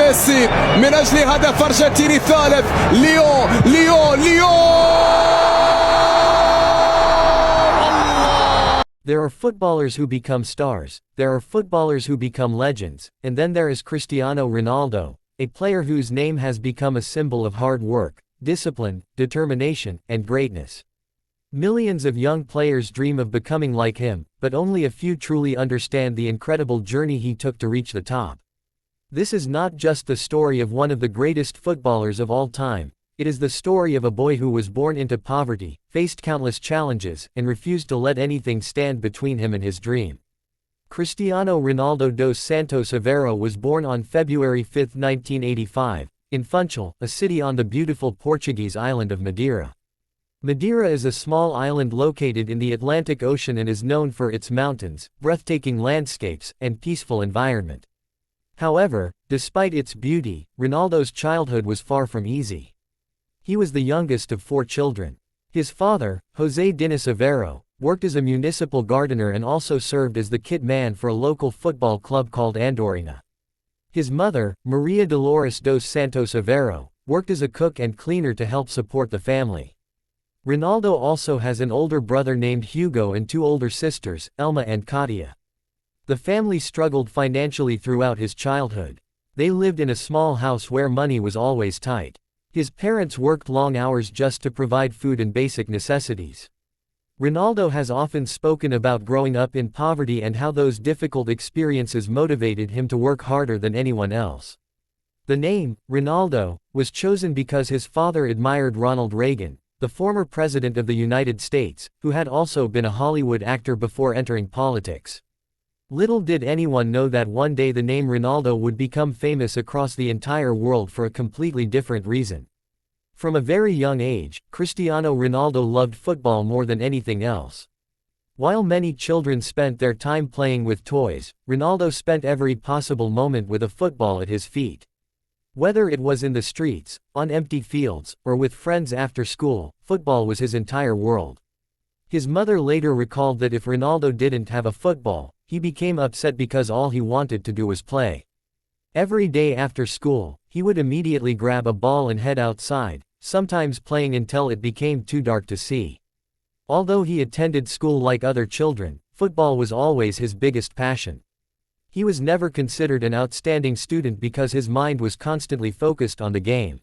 ميسي من أجل هدف أرجنتيني الثالث. ليون ليون ليون. There are footballers who become stars, there are footballers who become legends, and then there is Cristiano Ronaldo, a player whose name has become a symbol of hard work, discipline, determination, and greatness. Millions of young players dream of becoming like him, but only a few truly understand the incredible journey he took to reach the top. This is not just the story of one of the greatest footballers of all time, it is the story of a boy who was born into poverty, faced countless challenges, and refused to let anything stand between him and his dream. Cristiano Ronaldo dos Santos Aveiro was born on February 5, 1985, in Funchal, a city on the beautiful Portuguese island of Madeira. Madeira is a small island located in the Atlantic Ocean and is known for its mountains, breathtaking landscapes, and peaceful environment. However, despite its beauty, Ronaldo's childhood was far from easy. He was the youngest of 4 children. His father, José Diniz Aveiro, worked as a municipal gardener and also served as the kit man for a local football club called Andorina. His mother, Maria Dolores dos Santos Aveiro, worked as a cook and cleaner to help support the family. Ronaldo also has an older brother named Hugo and 2 older sisters, Elma and Katia. The family struggled financially throughout his childhood. They lived in a small house where money was always tight. His parents worked long hours just to provide food and basic necessities. Ronaldo has often spoken about growing up in poverty and how those difficult experiences motivated him to work harder than anyone else. The name, Ronaldo, was chosen because his father admired Ronald Reagan, the former president of the United States, who had also been a Hollywood actor before entering politics. Little did anyone know that one day the name Ronaldo would become famous across the entire world for a completely different reason. From a very young age, Cristiano Ronaldo loved football more than anything else. While many children spent their time playing with toys, Ronaldo spent every possible moment with a football at his feet. Whether it was in the streets, on empty fields, or with friends after school, football was his entire world. His mother later recalled that if Ronaldo didn't have a football, he became upset because all he wanted to do was play. Every day after school, he would immediately grab a ball and head outside, sometimes playing until it became too dark to see. Although he attended school like other children, football was always his biggest passion. He was never considered an outstanding student because his mind was constantly focused on the game.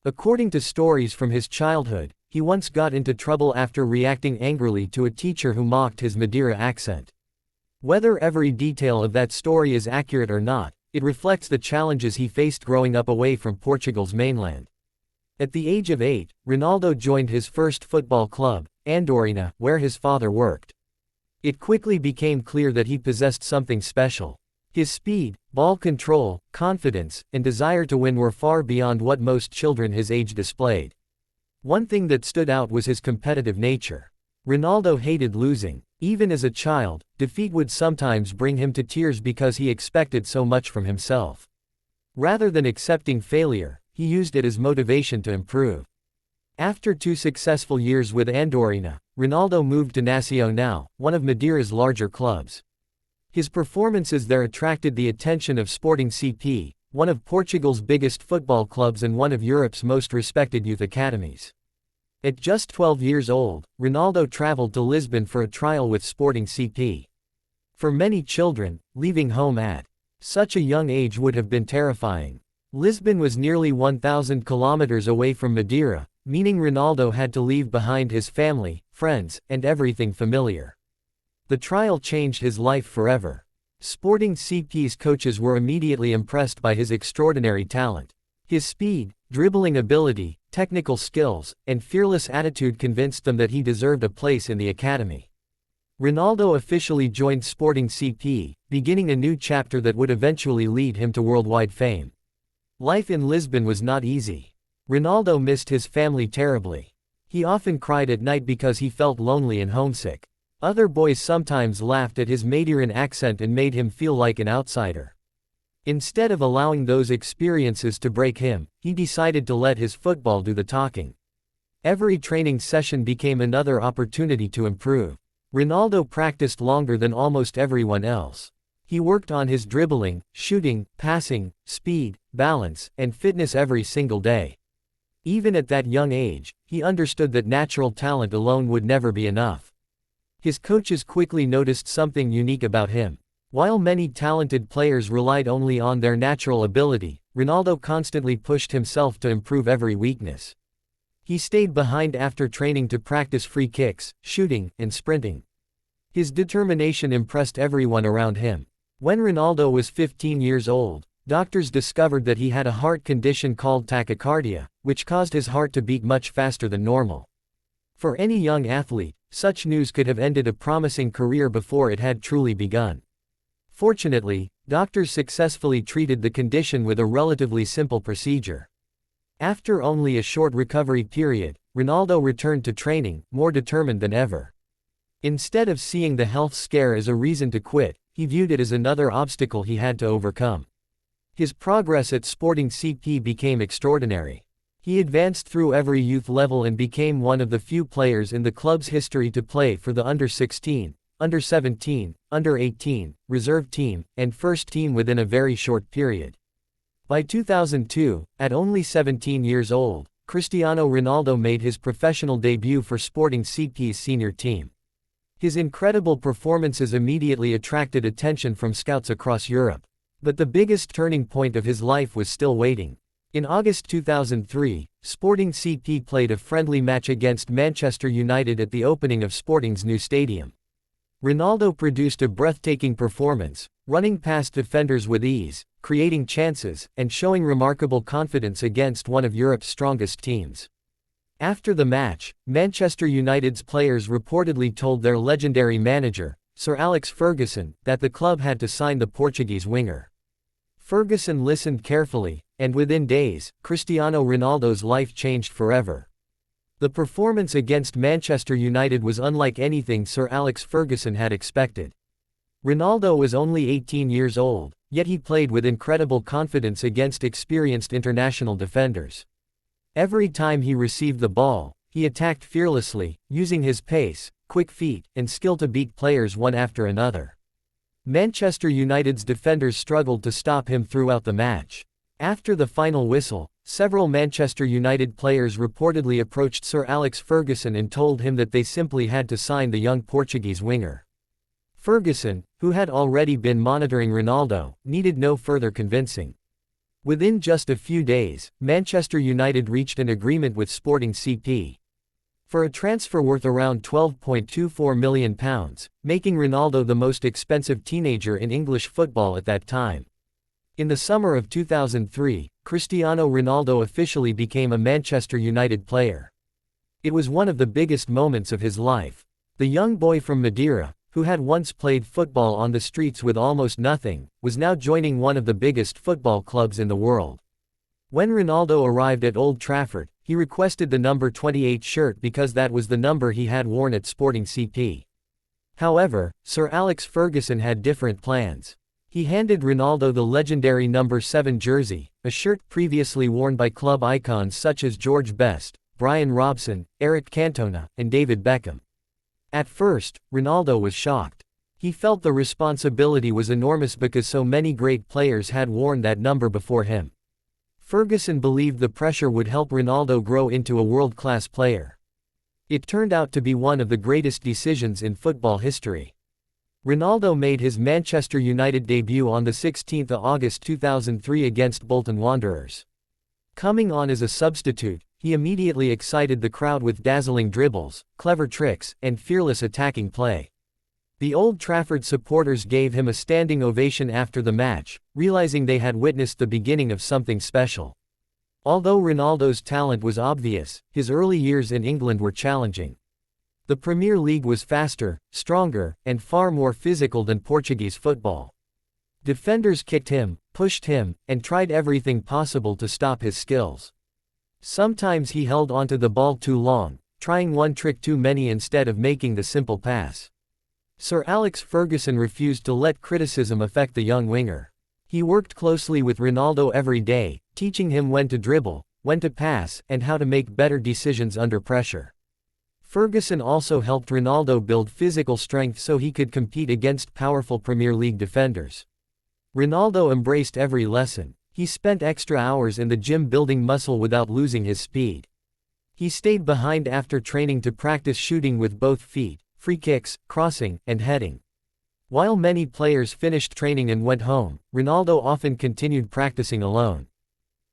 According to stories from his childhood, he once got into trouble after reacting angrily to a teacher who mocked his Madeira accent. Whether every detail of that story is accurate or not, it reflects the challenges he faced growing up away from Portugal's mainland. At the age of 8, Ronaldo joined his first football club, Andorina, where his father worked. It quickly became clear that he possessed something special. His speed, ball control, confidence, and desire to win were far beyond what most children his age displayed. One thing that stood out was his competitive nature. Ronaldo hated losing. Even as a child, defeat would sometimes bring him to tears because he expected so much from himself. Rather than accepting failure, he used it as motivation to improve. After 2 successful years with Andorina, Ronaldo moved to Nacional, one of Madeira's larger clubs. His performances there attracted the attention of Sporting CP, one of Portugal's biggest football clubs and one of Europe's most respected youth academies. At just 12 years old, Ronaldo traveled to Lisbon for a trial with Sporting CP. For many children, leaving home at such a young age would have been terrifying. Lisbon was nearly 1,000 kilometers away from Madeira, meaning Ronaldo had to leave behind his family, friends, and everything familiar. The trial changed his life forever. Sporting CP's coaches were immediately impressed by his extraordinary talent. His speed, dribbling ability, technical skills, and fearless attitude convinced them that he deserved a place in the academy. Ronaldo officially joined Sporting CP, beginning a new chapter that would eventually lead him to worldwide fame. Life in Lisbon was not easy. Ronaldo missed his family terribly. He often cried at night because he felt lonely and homesick. Other boys sometimes laughed at his Madeiran accent and made him feel like an outsider. Instead of allowing those experiences to break him, he decided to let his football do the talking. Every training session became another opportunity to improve. Ronaldo practiced longer than almost everyone else. He worked on his dribbling, shooting, passing, speed, balance, and fitness every single day. Even at that young age, he understood that natural talent alone would never be enough. His coaches quickly noticed something unique about him. While many talented players relied only on their natural ability, Ronaldo constantly pushed himself to improve every weakness. He stayed behind after training to practice free kicks, shooting, and sprinting. His determination impressed everyone around him. When Ronaldo was 15 years old, doctors discovered that he had a heart condition called tachycardia, which caused his heart to beat much faster than normal. For any young athlete, such news could have ended a promising career before it had truly begun. Fortunately, doctors successfully treated the condition with a relatively simple procedure. After only a short recovery period, Ronaldo returned to training, more determined than ever. Instead of seeing the health scare as a reason to quit, he viewed it as another obstacle he had to overcome. His progress at Sporting CP became extraordinary. He advanced through every youth level and became one of the few players in the club's history to play for the under-16, under-17, under-18, reserve team, and first team within a very short period. By 2002, at only 17 years old, Cristiano Ronaldo made his professional debut for Sporting CP's senior team. His incredible performances immediately attracted attention from scouts across Europe. But the biggest turning point of his life was still waiting. In August 2003, Sporting CP played a friendly match against Manchester United at the opening of Sporting's new stadium. Ronaldo produced a breathtaking performance, running past defenders with ease, creating chances, and showing remarkable confidence against one of Europe's strongest teams. After the match, Manchester United's players reportedly told their legendary manager, Sir Alex Ferguson, that the club had to sign the Portuguese winger. Ferguson listened carefully, and within days, Cristiano Ronaldo's life changed forever. The performance against Manchester United was unlike anything Sir Alex Ferguson had expected. Ronaldo was only 18 years old, yet he played with incredible confidence against experienced international defenders. Every time he received the ball, he attacked fearlessly, using his pace, quick feet, and skill to beat players one after another. Manchester United's defenders struggled to stop him throughout the match. After the final whistle, several Manchester United players reportedly approached Sir Alex Ferguson and told him that they simply had to sign the young Portuguese winger. Ferguson, who had already been monitoring Ronaldo, needed no further convincing. Within just a few days, Manchester United reached an agreement with Sporting CP for a transfer worth around £12.24 million, making Ronaldo the most expensive teenager in English football at that time. In the summer of 2003, Cristiano Ronaldo officially became a Manchester United player. It was one of the biggest moments of his life. The young boy from Madeira, who had once played football on the streets with almost nothing, was now joining one of the biggest football clubs in the world. When Ronaldo arrived at Old Trafford, he requested the number 28 shirt because that was the number he had worn at Sporting CP. However, Sir Alex Ferguson had different plans. He handed Ronaldo the legendary number 7 jersey, a shirt previously worn by club icons such as George Best, Brian Robson, Eric Cantona, and David Beckham. At first, Ronaldo was shocked. He felt the responsibility was enormous because so many great players had worn that number before him. Ferguson believed the pressure would help Ronaldo grow into a world-class player. It turned out to be one of the greatest decisions in football history. Ronaldo made his Manchester United debut on the 16th of August 2003 against Bolton Wanderers. Coming on as a substitute, he immediately excited the crowd with dazzling dribbles, clever tricks, and fearless attacking play. The Old Trafford supporters gave him a standing ovation after the match, realizing they had witnessed the beginning of something special. Although Ronaldo's talent was obvious, his early years in England were challenging. The Premier League was faster, stronger, and far more physical than Portuguese football. Defenders kicked him, pushed him, and tried everything possible to stop his skills. Sometimes he held onto the ball too long, trying one trick too many instead of making the simple pass. Sir Alex Ferguson refused to let criticism affect the young winger. He worked closely with Ronaldo every day, teaching him when to dribble, when to pass, and how to make better decisions under pressure. Ferguson also helped Ronaldo build physical strength so he could compete against powerful Premier League defenders. Ronaldo embraced every lesson. He spent extra hours in the gym building muscle without losing his speed. He stayed behind after training to practice shooting with both feet, free kicks, crossing, and heading. While many players finished training and went home, Ronaldo often continued practicing alone.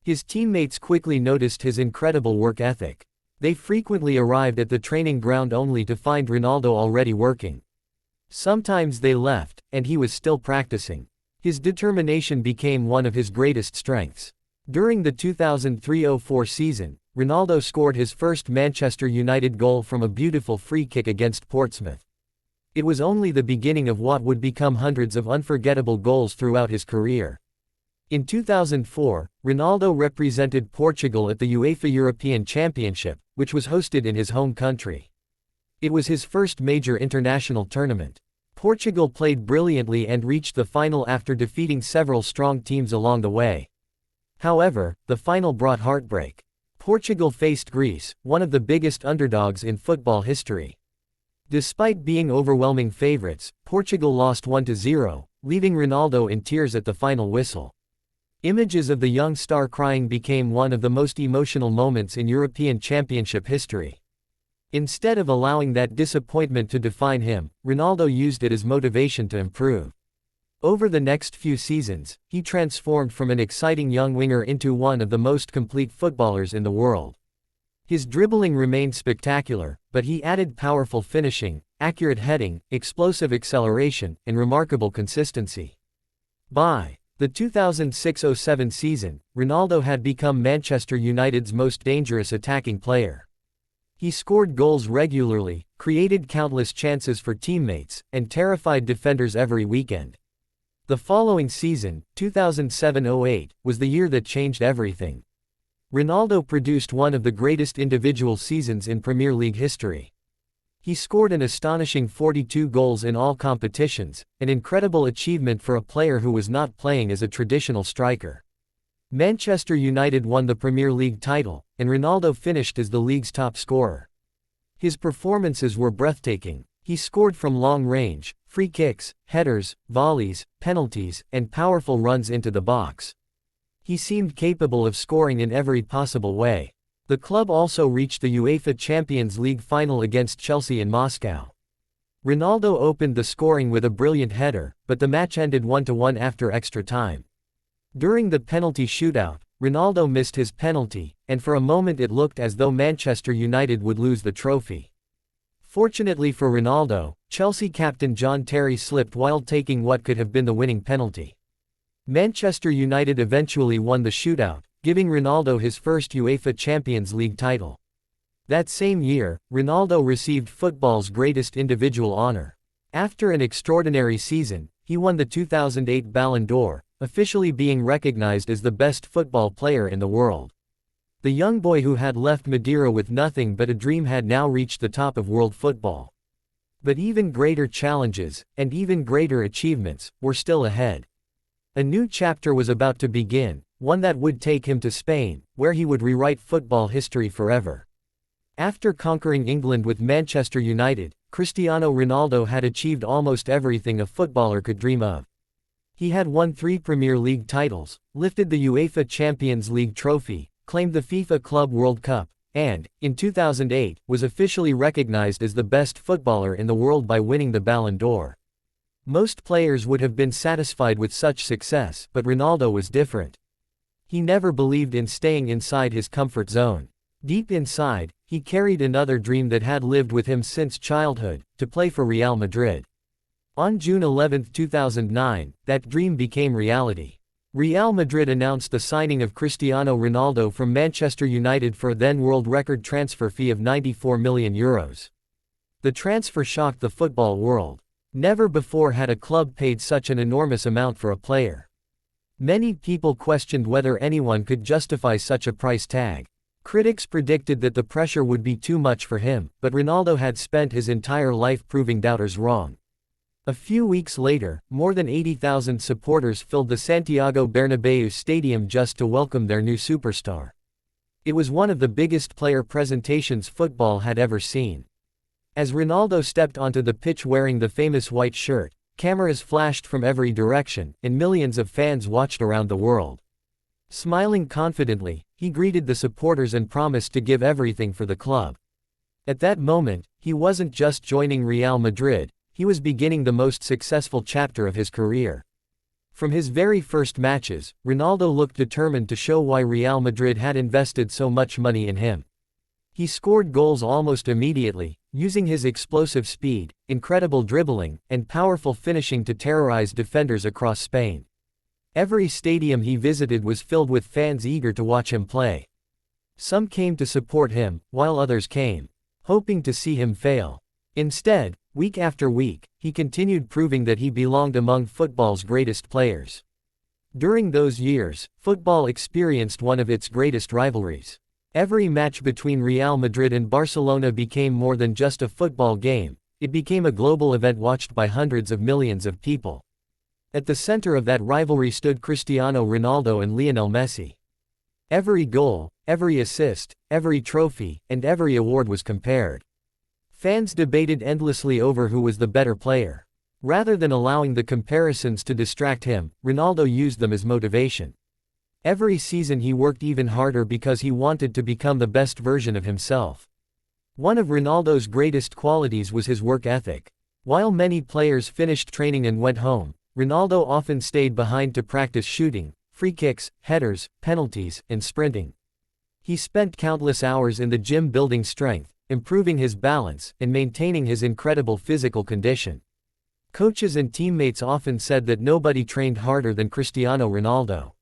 His teammates quickly noticed his incredible work ethic. They frequently arrived at the training ground only to find Ronaldo already working. Sometimes they left, and he was still practicing. His determination became one of his greatest strengths. During the 2003-04 season, Ronaldo scored his first Manchester United goal from a beautiful free kick against Portsmouth. It was only the beginning of what would become hundreds of unforgettable goals throughout his career. In 2004, Ronaldo represented Portugal at the UEFA European Championship, which was hosted in his home country. It was his first major international tournament. Portugal played brilliantly and reached the final after defeating several strong teams along the way. However, the final brought heartbreak. Portugal faced Greece, one of the biggest underdogs in football history. Despite being overwhelming favorites, Portugal lost 1-0, leaving Ronaldo in tears at the final whistle. Images of the young star crying became one of the most emotional moments in European Championship history. Instead of allowing that disappointment to define him, Ronaldo used it as motivation to improve. Over the next few seasons, he transformed from an exciting young winger into one of the most complete footballers in the world. His dribbling remained spectacular, but he added powerful finishing, accurate heading, explosive acceleration, and remarkable consistency. By the 2006-07 season, Ronaldo had become Manchester United's most dangerous attacking player. He scored goals regularly, created countless chances for teammates, and terrified defenders every weekend. The following season, 2007-08, was the year that changed everything. Ronaldo produced one of the greatest individual seasons in Premier League history. He scored an astonishing 42 goals in all competitions, an incredible achievement for a player who was not playing as a traditional striker. Manchester United won the Premier League title, and Ronaldo finished as the league's top scorer. His performances were breathtaking. He scored from long range, free kicks, headers, volleys, penalties, and powerful runs into the box. He seemed capable of scoring in every possible way. The club also reached the UEFA Champions League final against Chelsea in Moscow. Ronaldo opened the scoring with a brilliant header, but the match ended 1-1 after extra time. During the penalty shootout, Ronaldo missed his penalty, and for a moment it looked as though Manchester United would lose the trophy. Fortunately for Ronaldo, Chelsea captain John Terry slipped while taking what could have been the winning penalty. Manchester United eventually won the shootout, giving Ronaldo his first UEFA Champions League title. That same year, Ronaldo received football's greatest individual honor. After an extraordinary season, he won the 2008 Ballon d'Or, officially being recognized as the best football player in the world. The young boy who had left Madeira with nothing but a dream had now reached the top of world football. But even greater challenges, and even greater achievements, were still ahead. A new chapter was about to begin, one that would take him to Spain, where he would rewrite football history forever. After conquering England with Manchester United, Cristiano Ronaldo had achieved almost everything a footballer could dream of. He had won 3 Premier League titles, lifted the UEFA Champions League trophy, claimed the FIFA Club World Cup, and, in 2008, was officially recognized as the best footballer in the world by winning the Ballon d'Or. Most players would have been satisfied with such success, but Ronaldo was different. He never believed in staying inside his comfort zone. Deep inside, he carried another dream that had lived with him since childhood, to play for Real Madrid. On June 11, 2009, that dream became reality. Real Madrid announced the signing of Cristiano Ronaldo from Manchester United for a then-world record transfer fee of €94 million. The transfer shocked the football world. Never before had a club paid such an enormous amount for a player. Many people questioned whether anyone could justify such a price tag. Critics predicted that the pressure would be too much for him, but Ronaldo had spent his entire life proving doubters wrong. A few weeks later, more than 80,000 supporters filled the Santiago Bernabéu stadium just to welcome their new superstar. It was one of the biggest player presentations football had ever seen. As Ronaldo stepped onto the pitch wearing the famous white shirt, cameras flashed from every direction, and millions of fans watched around the world. Smiling confidently, he greeted the supporters and promised to give everything for the club. At that moment, he wasn't just joining Real Madrid, he was beginning the most successful chapter of his career. From his very first matches, Ronaldo looked determined to show why Real Madrid had invested so much money in him. He scored goals almost immediately, using his explosive speed, incredible dribbling, and powerful finishing to terrorize defenders across Spain. Every stadium he visited was filled with fans eager to watch him play. Some came to support him, while others came, hoping to see him fail. Instead, week after week, he continued proving that he belonged among football's greatest players. During those years, football experienced one of its greatest rivalries. Every match between Real Madrid and Barcelona became more than just a football game, it became a global event watched by hundreds of millions of people. At the center of that rivalry stood Cristiano Ronaldo and Lionel Messi. Every goal, every assist, every trophy, and every award was compared. Fans debated endlessly over who was the better player. Rather than allowing the comparisons to distract him, Ronaldo used them as motivation. Every season he worked even harder because he wanted to become the best version of himself. One of Ronaldo's greatest qualities was his work ethic. While many players finished training and went home, Ronaldo often stayed behind to practice shooting, free kicks, headers, penalties, and sprinting. He spent countless hours in the gym building strength, improving his balance, and maintaining his incredible physical condition. Coaches and teammates often said that nobody trained harder than Cristiano Ronaldo.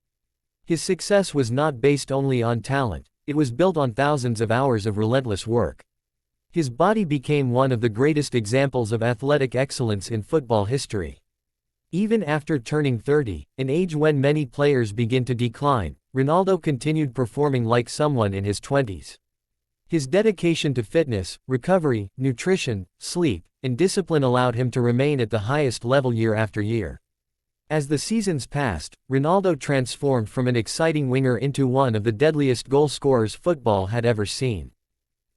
His success was not based only on talent, it was built on thousands of hours of relentless work. His body became one of the greatest examples of athletic excellence in football history. Even after turning 30, an age when many players begin to decline, Ronaldo continued performing like someone in his 20s. His dedication to fitness, recovery, nutrition, sleep, and discipline allowed him to remain at the highest level year after year. As the seasons passed, Ronaldo transformed from an exciting winger into one of the deadliest goal scorers football had ever seen.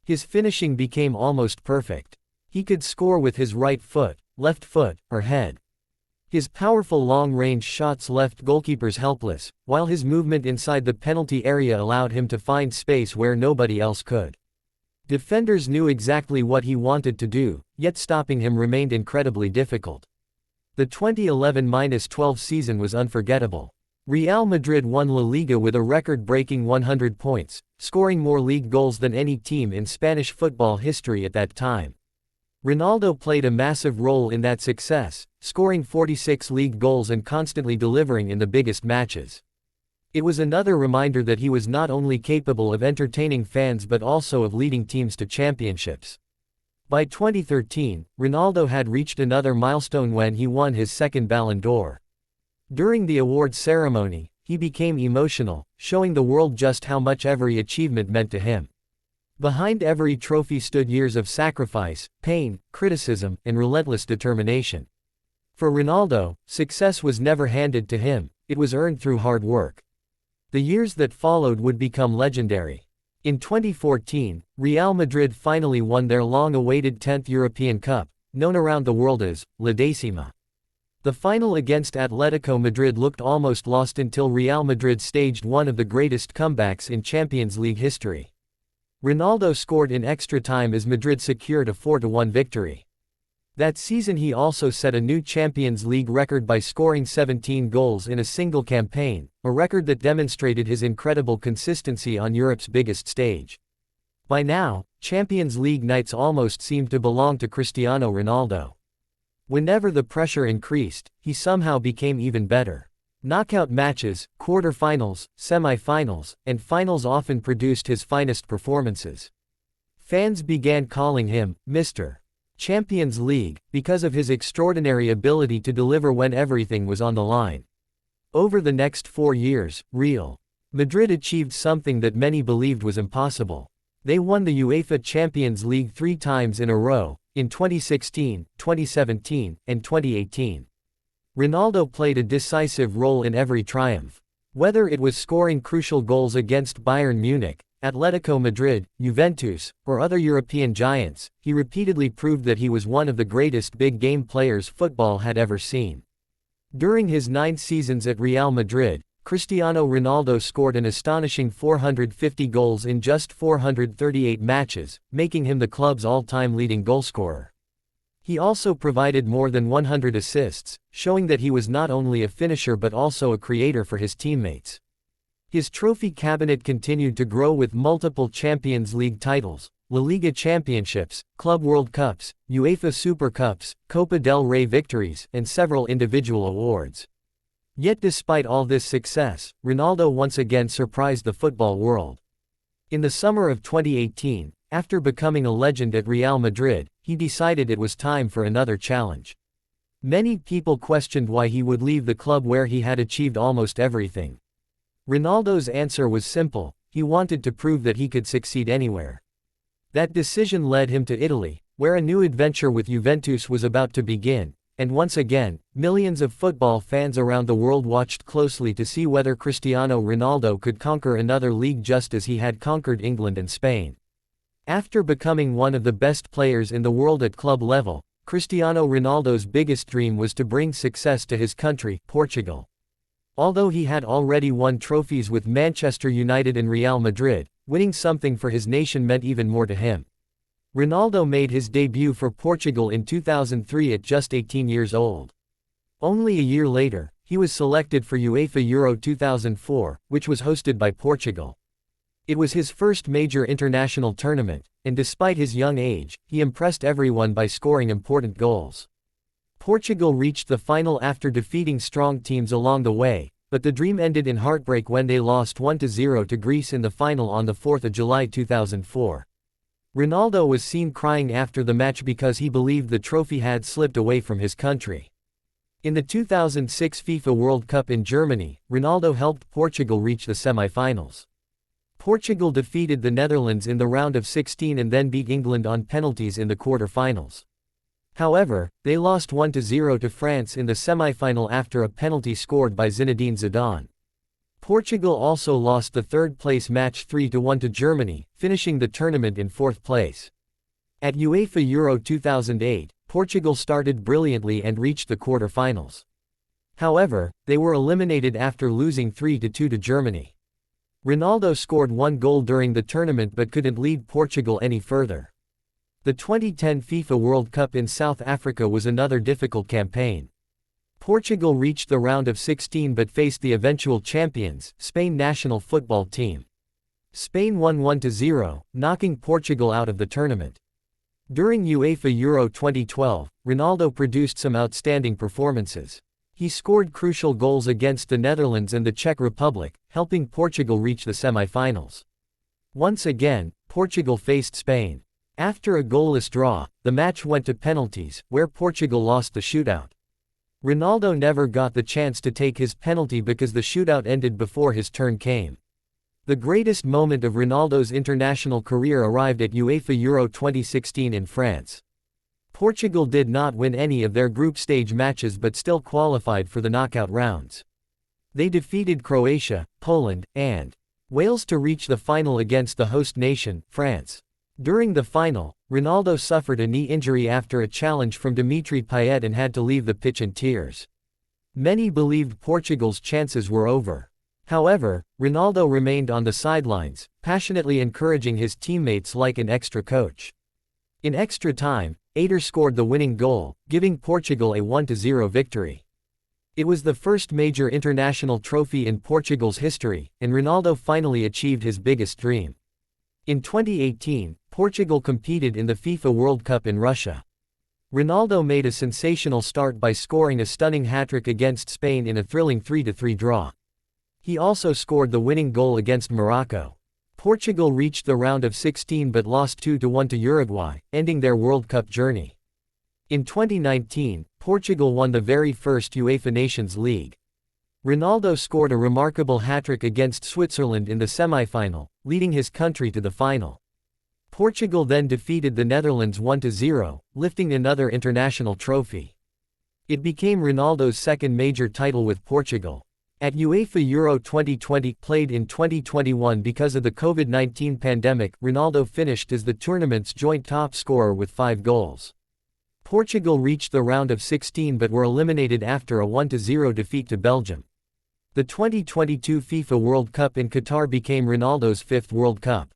His finishing became almost perfect. He could score with his right foot, left foot, or head. His powerful long-range shots left goalkeepers helpless, while his movement inside the penalty area allowed him to find space where nobody else could. Defenders knew exactly what he wanted to do, yet stopping him remained incredibly difficult. The 2011-12 season was unforgettable. Real Madrid won La Liga with a record-breaking 100 points, scoring more league goals than any team in Spanish football history at that time. Ronaldo played a massive role in that success, scoring 46 league goals and constantly delivering in the biggest matches. It was another reminder that he was not only capable of entertaining fans but also of leading teams to championships. By 2013, Ronaldo had reached another milestone when he won his second Ballon d'Or. During the awards ceremony, he became emotional, showing the world just how much every achievement meant to him. Behind every trophy stood years of sacrifice, pain, criticism, and relentless determination. For Ronaldo, success was never handed to him, it was earned through hard work. The years that followed would become legendary. In 2014, Real Madrid finally won their long-awaited 10th European Cup, known around the world as La Decima. The final against Atletico Madrid looked almost lost until Real Madrid staged one of the greatest comebacks in Champions League history. Ronaldo scored in extra time as Madrid secured a 4-1 victory. That season he also set a new Champions League record by scoring 17 goals in a single campaign, a record that demonstrated his incredible consistency on Europe's biggest stage. By now, Champions League nights almost seemed to belong to Cristiano Ronaldo. Whenever the pressure increased, he somehow became even better. Knockout matches, quarterfinals, semifinals, and finals often produced his finest performances. Fans began calling him Mr. Champions League because of his extraordinary ability to deliver when everything was on the line. Over the next 4 years, Real Madrid achieved something that many believed was impossible. They won the UEFA Champions League 3 times in a row, in 2016, 2017, and 2018. Ronaldo played a decisive role in every triumph. Whether it was scoring crucial goals against Bayern Munich, Atletico Madrid, Juventus, or other European giants, he repeatedly proved that he was one of the greatest big-game players football had ever seen. During his 9 seasons at Real Madrid, Cristiano Ronaldo scored an astonishing 450 goals in just 438 matches, making him the club's all-time leading goalscorer. He also provided more than 100 assists, showing that he was not only a finisher but also a creator for his teammates. His trophy cabinet continued to grow with multiple Champions League titles, La Liga championships, Club World Cups, UEFA Super Cups, Copa del Rey victories, and several individual awards. Yet despite all this success, Ronaldo once again surprised the football world. In the summer of 2018, after becoming a legend at Real Madrid, he decided it was time for another challenge. Many people questioned why he would leave the club where he had achieved almost everything. Ronaldo's answer was simple: he wanted to prove that he could succeed anywhere. That decision led him to Italy, where a new adventure with Juventus was about to begin, and once again, millions of football fans around the world watched closely to see whether Cristiano Ronaldo could conquer another league just as he had conquered England and Spain. After becoming one of the best players in the world at club level, Cristiano Ronaldo's biggest dream was to bring success to his country, Portugal. Although he had already won trophies with Manchester United and Real Madrid, winning something for his nation meant even more to him. Ronaldo made his debut for Portugal in 2003 at just 18 years old. Only a year later, he was selected for UEFA Euro 2004, which was hosted by Portugal. It was his first major international tournament, and despite his young age, he impressed everyone by scoring important goals. Portugal reached the final after defeating strong teams along the way, but the dream ended in heartbreak when they lost 1-0 to Greece in the final on the 4th of July 2004. Ronaldo was seen crying after the match because he believed the trophy had slipped away from his country. In the 2006 FIFA World Cup in Germany, Ronaldo helped Portugal reach the semi-finals. Portugal defeated the Netherlands in the round of 16 and then beat England on penalties in the quarter-finals. However, they lost 1-0 to France in the semi-final after a penalty scored by Zinedine Zidane. Portugal also lost the third-place match 3-1 to Germany, finishing the tournament in fourth place. At UEFA Euro 2008, Portugal started brilliantly and reached the quarter-finals. However, they were eliminated after losing 3-2 to Germany. Ronaldo scored one goal during the tournament but couldn't lead Portugal any further. The 2010 FIFA World Cup in South Africa was another difficult campaign. Portugal reached the round of 16 but faced the eventual champions, Spain national football team. Spain won 1-0, knocking Portugal out of the tournament. During UEFA Euro 2012, Ronaldo produced some outstanding performances. He scored crucial goals against the Netherlands and the Czech Republic, helping Portugal reach the semi-finals. Once again, Portugal faced Spain. After a goalless draw, the match went to penalties, where Portugal lost the shootout. Ronaldo never got the chance to take his penalty because the shootout ended before his turn came. The greatest moment of Ronaldo's international career arrived at UEFA Euro 2016 in France. Portugal did not win any of their group stage matches but still qualified for the knockout rounds. They defeated Croatia, Poland, and Wales to reach the final against the host nation, France. During the final, Ronaldo suffered a knee injury after a challenge from Dimitri Payet and had to leave the pitch in tears. Many believed Portugal's chances were over. However, Ronaldo remained on the sidelines, passionately encouraging his teammates like an extra coach. In extra time, Ader scored the winning goal, giving Portugal a 1-0 victory. It was the first major international trophy in Portugal's history, and Ronaldo finally achieved his biggest dream. In 2018, Portugal competed in the FIFA World Cup in Russia. Ronaldo made a sensational start by scoring a stunning hat-trick against Spain in a thrilling 3-3 draw. He also scored the winning goal against Morocco. Portugal reached the round of 16 but lost 2-1 to Uruguay, ending their World Cup journey. In 2019, Portugal won the very first UEFA Nations League. Ronaldo scored a remarkable hat-trick against Switzerland in the semi-final, leading his country to the final. Portugal then defeated the Netherlands 1-0, lifting another international trophy. It became Ronaldo's second major title with Portugal. At UEFA Euro 2020, played in 2021 because of the COVID-19 pandemic, Ronaldo finished as the tournament's joint top scorer with 5 goals. Portugal reached the round of 16 but were eliminated after a 1-0 defeat to Belgium. The 2022 FIFA World Cup in Qatar became Ronaldo's fifth World Cup.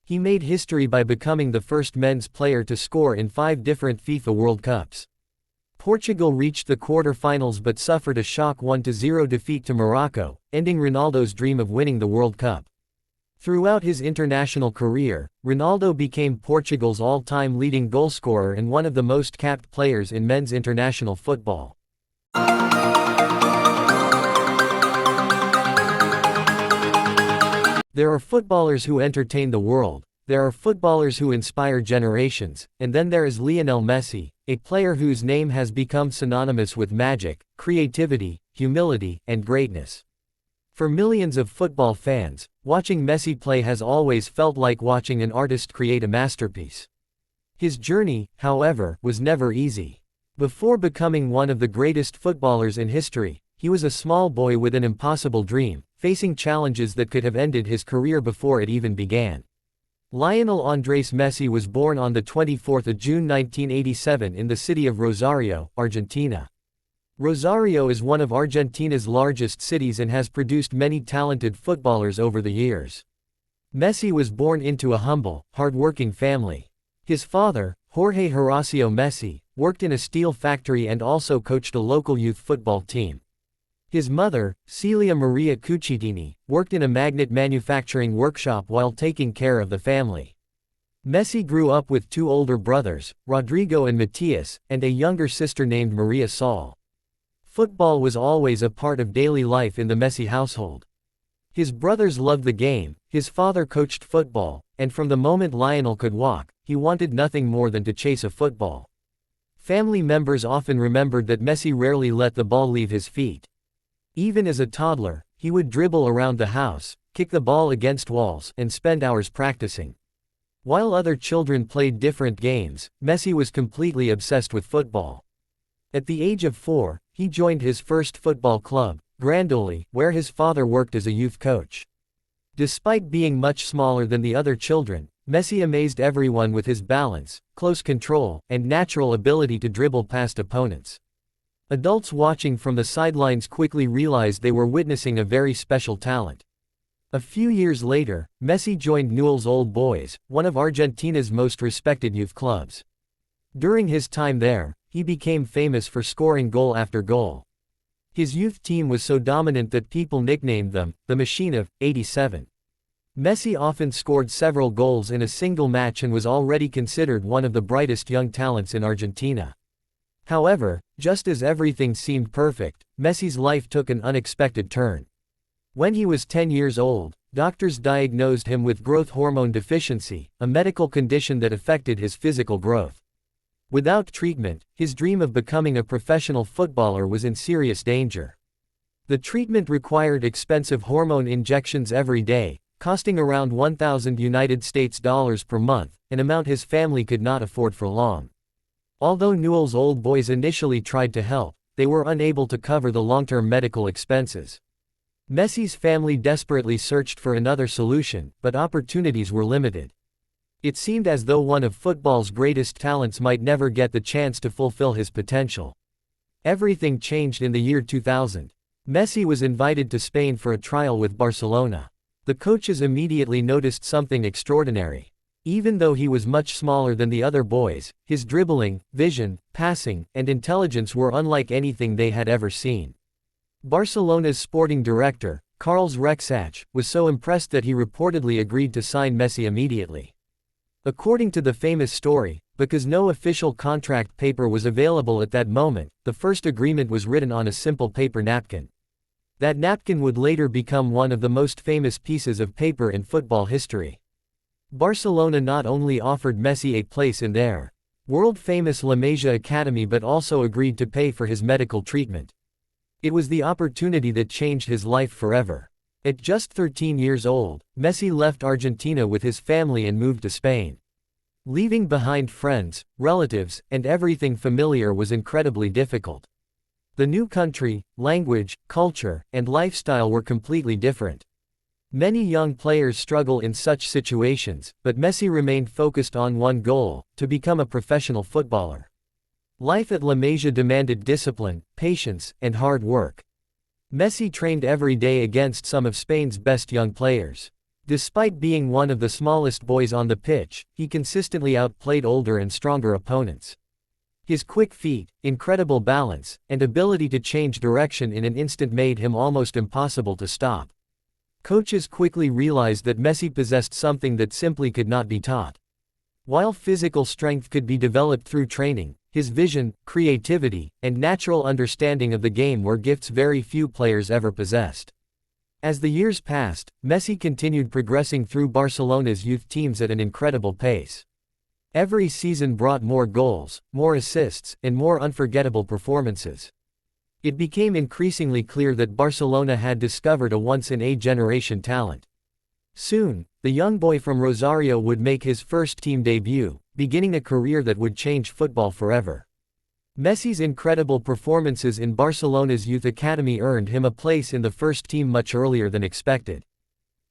He made history by becoming the first men's player to score in 5 different FIFA World Cups. Portugal reached the quarter-finals but suffered a shock 1-0 defeat to Morocco, ending Ronaldo's dream of winning the World Cup. Throughout his international career, Ronaldo became Portugal's all-time leading goalscorer and one of the most capped players in men's international football. There are footballers who entertain the world, there are footballers who inspire generations, and then there is Lionel Messi, a player whose name has become synonymous with magic, creativity, humility, and greatness. For millions of football fans, watching Messi play has always felt like watching an artist create a masterpiece. His journey, however, was never easy. Before becoming one of the greatest footballers in history, he was a small boy with an impossible dream, facing challenges that could have ended his career before it even began. Lionel Andrés Messi was born on the 24th of June 1987 in the city of Rosario, Argentina. Rosario is one of Argentina's largest cities and has produced many talented footballers over the years. Messi was born into a humble, hard-working family. His father, Jorge Horacio Messi, worked in a steel factory and also coached a local youth football team. His mother, Celia Maria Cucitini, worked in a magnet manufacturing workshop while taking care of the family. Messi grew up with 2 older brothers, Rodrigo and Matias, and a younger sister named Maria Sol. Football was always a part of daily life in the Messi household. His brothers loved the game, his father coached football, and from the moment Lionel could walk, he wanted nothing more than to chase a football. Family members often remembered that Messi rarely let the ball leave his feet. Even as a toddler, he would dribble around the house, kick the ball against walls, and spend hours practicing. While other children played different games, Messi was completely obsessed with football. At the age of 4, he joined his first football club, Grandoli, where his father worked as a youth coach. Despite being much smaller than the other children, Messi amazed everyone with his balance, close control, and natural ability to dribble past opponents. Adults watching from the sidelines quickly realized they were witnessing a very special talent. A few years later, Messi joined Newell's Old Boys, one of Argentina's most respected youth clubs. During his time there, he became famous for scoring goal after goal. His youth team was so dominant that people nicknamed them, the Machine of '87. Messi often scored several goals in a single match and was already considered one of the brightest young talents in Argentina. However, just as everything seemed perfect, Messi's life took an unexpected turn. When he was 10 years old, doctors diagnosed him with growth hormone deficiency, a medical condition that affected his physical growth. Without treatment, his dream of becoming a professional footballer was in serious danger. The treatment required expensive hormone injections every day, costing around $1,000 per month, an amount his family could not afford for long. Although Newell's Old Boys initially tried to help, they were unable to cover the long-term medical expenses. Messi's family desperately searched for another solution, but opportunities were limited. It seemed as though one of football's greatest talents might never get the chance to fulfill his potential. Everything changed in the year 2000. Messi was invited to Spain for a trial with Barcelona. The coaches immediately noticed something extraordinary. Even though he was much smaller than the other boys, his dribbling, vision, passing, and intelligence were unlike anything they had ever seen. Barcelona's sporting director, Carles Rexach, was so impressed that he reportedly agreed to sign Messi immediately. According to the famous story, because no official contract paper was available at that moment, the first agreement was written on a simple paper napkin. That napkin would later become one of the most famous pieces of paper in football history. Barcelona not only offered Messi a place in their world-famous La Masia Academy but also agreed to pay for his medical treatment. It was the opportunity that changed his life forever. At just 13 years old, Messi left Argentina with his family and moved to Spain. Leaving behind friends, relatives, and everything familiar was incredibly difficult. The new country, language, culture, and lifestyle were completely different. Many young players struggle in such situations, but Messi remained focused on one goal: to become a professional footballer. Life at La Masia demanded discipline, patience, and hard work. Messi trained every day against some of Spain's best young players. Despite being one of the smallest boys on the pitch, he consistently outplayed older and stronger opponents. His quick feet, incredible balance, and ability to change direction in an instant made him almost impossible to stop. Coaches quickly realized that Messi possessed something that simply could not be taught. While physical strength could be developed through training, his vision, creativity, and natural understanding of the game were gifts very few players ever possessed. As the years passed, Messi continued progressing through Barcelona's youth teams at an incredible pace. Every season brought more goals, more assists, and more unforgettable performances. It became increasingly clear that Barcelona had discovered a once-in-a-generation talent. Soon, the young boy from Rosario would make his first team debut, beginning a career that would change football forever. Messi's incredible performances in Barcelona's youth academy earned him a place in the first team much earlier than expected.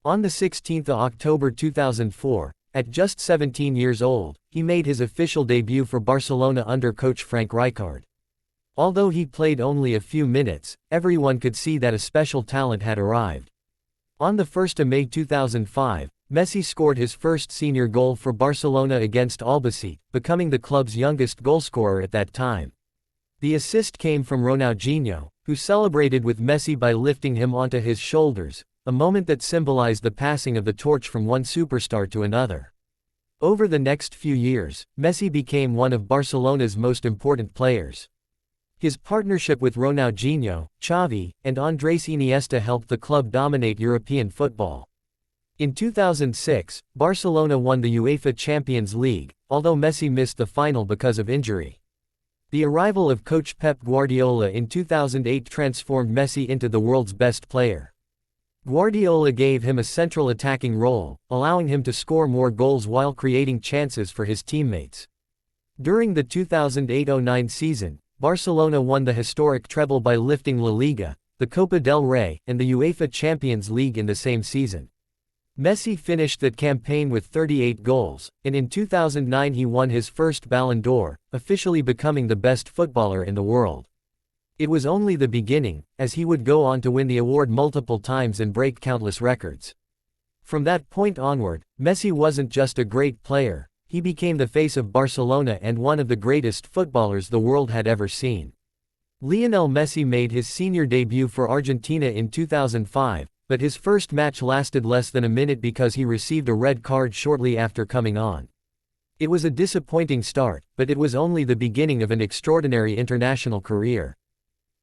On the 16th of October 2004, at just 17 years old, he made his official debut for Barcelona under coach Frank Rijkaard. Although he played only a few minutes, everyone could see that a special talent had arrived. On the 1st of May 2005, Messi scored his first senior goal for Barcelona against Albacete, becoming the club's youngest goalscorer at that time. The assist came from Ronaldinho, who celebrated with Messi by lifting him onto his shoulders, a moment that symbolized the passing of the torch from one superstar to another. Over the next few years, Messi became one of Barcelona's most important players. His partnership with Ronaldinho, Xavi, and Andrés Iniesta helped the club dominate European football. In 2006, Barcelona won the UEFA Champions League, although Messi missed the final because of injury. The arrival of coach Pep Guardiola in 2008 transformed Messi into the world's best player. Guardiola gave him a central attacking role, allowing him to score more goals while creating chances for his teammates. During the 2008-09 season, Barcelona won the historic treble by lifting La Liga, the Copa del Rey, and the UEFA Champions League in the same season. Messi finished that campaign with 38 goals, and in 2009 he won his first Ballon d'Or, officially becoming the best footballer in the world. It was only the beginning, as he would go on to win the award multiple times and break countless records. From that point onward, Messi wasn't just a great player, he became the face of Barcelona and one of the greatest footballers the world had ever seen. Lionel Messi made his senior debut for Argentina in 2005, but his first match lasted less than a minute because he received a red card shortly after coming on. It was a disappointing start, but it was only the beginning of an extraordinary international career.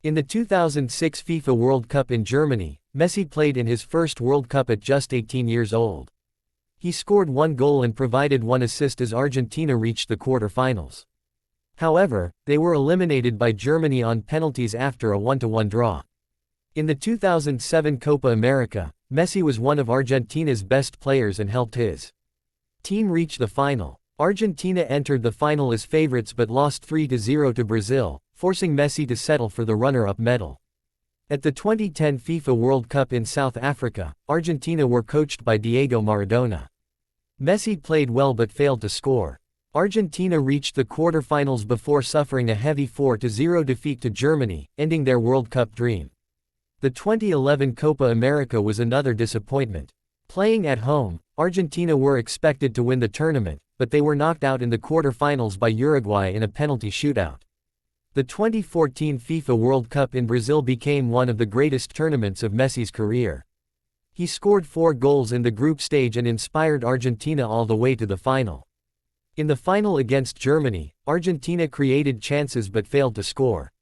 In the 2006 FIFA World Cup in Germany, Messi played in his first World Cup at just 18 years old. He scored one goal and provided one assist as Argentina reached the quarter-finals. However, they were eliminated by Germany on penalties after a 1-1 draw. In the 2007 Copa America, Messi was one of Argentina's best players and helped his team reach the final. Argentina entered the final as favorites but lost 3-0 to Brazil, forcing Messi to settle for the runner-up medal. At the 2010 FIFA World Cup in South Africa, Argentina were coached by Diego Maradona. Messi played well but failed to score. Argentina reached the quarter-finals before suffering a heavy 4-0 defeat to Germany, ending their World Cup dream. The 2011 Copa America was another disappointment. Playing at home, Argentina were expected to win the tournament, but they were knocked out in the quarter-finals by Uruguay in a penalty shootout. The 2014 FIFA World Cup in Brazil became one of the greatest tournaments of Messi's career. He scored 4 goals in the group stage and inspired Argentina all the way to the final. In the final against Germany, Argentina created chances but failed to score.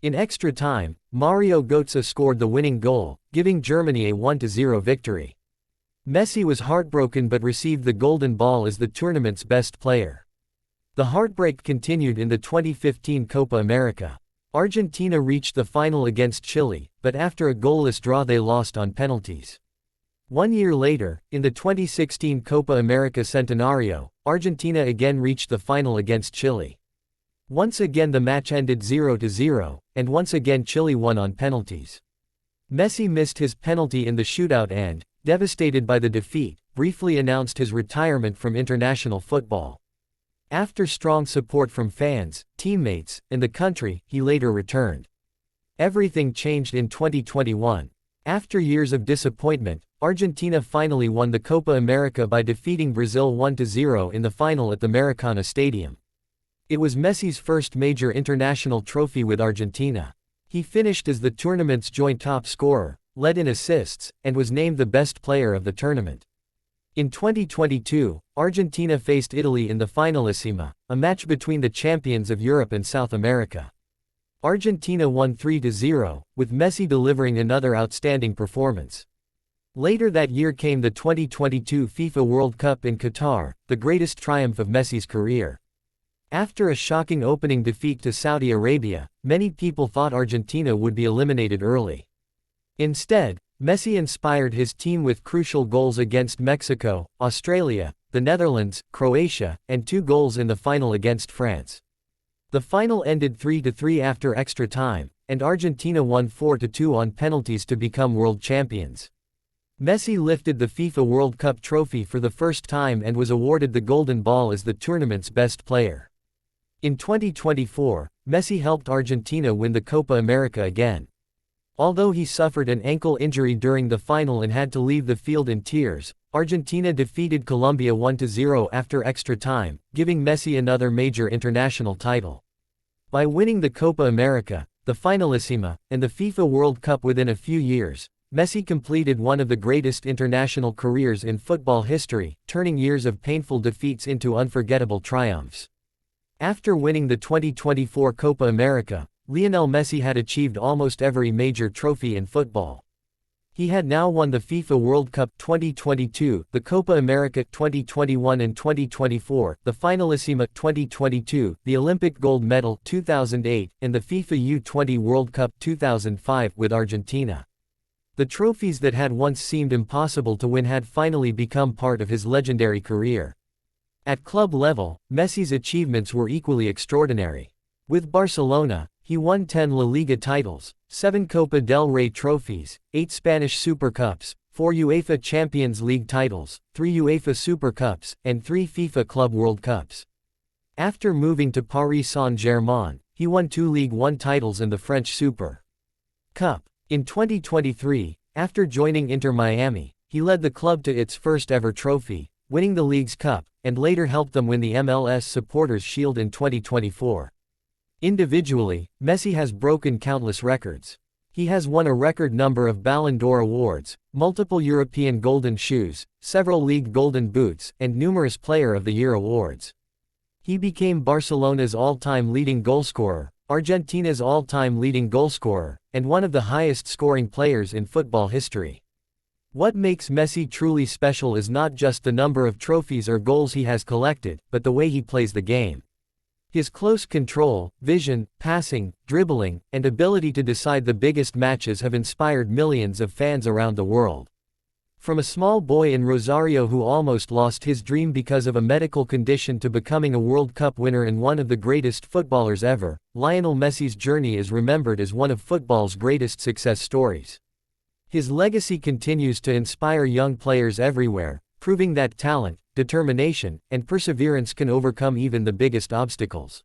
In extra time, Mario Götze scored the winning goal, giving Germany a 1-0 victory. Messi was heartbroken but received the Golden Ball as the tournament's best player. The heartbreak continued in the 2015 Copa America. Argentina reached the final against Chile, but after a goalless draw they lost on penalties. 1 year later, in the 2016 Copa America Centenario, Argentina again reached the final against Chile. Once again the match ended 0-0, and once again Chile won on penalties. Messi missed his penalty in the shootout and, devastated by the defeat, briefly announced his retirement from international football. After strong support from fans, teammates, and the country, he later returned. Everything changed in 2021. After years of disappointment, Argentina finally won the Copa America by defeating Brazil 1-0 in the final at the Maracana Stadium. It was Messi's first major international trophy with Argentina. He finished as the tournament's joint top scorer, led in assists, and was named the best player of the tournament. In 2022, Argentina faced Italy in the Finalissima, a match between the champions of Europe and South America. Argentina won 3-0, with Messi delivering another outstanding performance. Later that year came the 2022 FIFA World Cup in Qatar, the greatest triumph of Messi's career. After a shocking opening defeat to Saudi Arabia, many people thought Argentina would be eliminated early. Instead, Messi inspired his team with crucial goals against Mexico, Australia, the Netherlands, Croatia, and 2 goals in the final against France. The final ended 3-3 after extra time, and Argentina won 4-2 on penalties to become world champions. Messi lifted the FIFA World Cup trophy for the first time and was awarded the Golden Ball as the tournament's best player. In 2024, Messi helped Argentina win the Copa America again. Although he suffered an ankle injury during the final and had to leave the field in tears, Argentina defeated Colombia 1-0 after extra time, giving Messi another major international title. By winning the Copa America, the Finalissima, and the FIFA World Cup within a few years, Messi completed one of the greatest international careers in football history, turning years of painful defeats into unforgettable triumphs. After winning the 2024 Copa America, Lionel Messi had achieved almost every major trophy in football. He had now won the FIFA World Cup 2022, the Copa America 2021 and 2024, the Finalissima 2022, the Olympic gold medal 2008, and the FIFA U20 World Cup 2005 with Argentina. The trophies that had once seemed impossible to win had finally become part of his legendary career. At club level, Messi's achievements were equally extraordinary. With Barcelona, he won 10 La Liga titles, 7 Copa del Rey trophies, 8 Spanish Super Cups, 4 UEFA Champions League titles, 3 UEFA Super Cups, and 3 FIFA Club World Cups. After moving to Paris Saint-Germain, he won 2 Ligue 1 titles and the French Super Cup. In 2023, after joining Inter Miami, he led the club to its first-ever trophy, winning the League's Cup, and later helped them win the MLS Supporters' Shield in 2024. Individually, Messi has broken countless records. He has won a record number of Ballon d'Or awards, multiple European Golden Shoes, several League Golden Boots, and numerous Player of the Year awards. He became Barcelona's all-time leading goalscorer, Argentina's all-time leading goalscorer, and one of the highest-scoring players in football history. What makes Messi truly special is not just the number of trophies or goals he has collected, but the way he plays the game. His close control, vision, passing, dribbling, and ability to decide the biggest matches have inspired millions of fans around the world. From a small boy in Rosario who almost lost his dream because of a medical condition to becoming a World Cup winner and one of the greatest footballers ever, Lionel Messi's journey is remembered as one of football's greatest success stories. His legacy continues to inspire young players everywhere, proving that talent, determination, and perseverance can overcome even the biggest obstacles.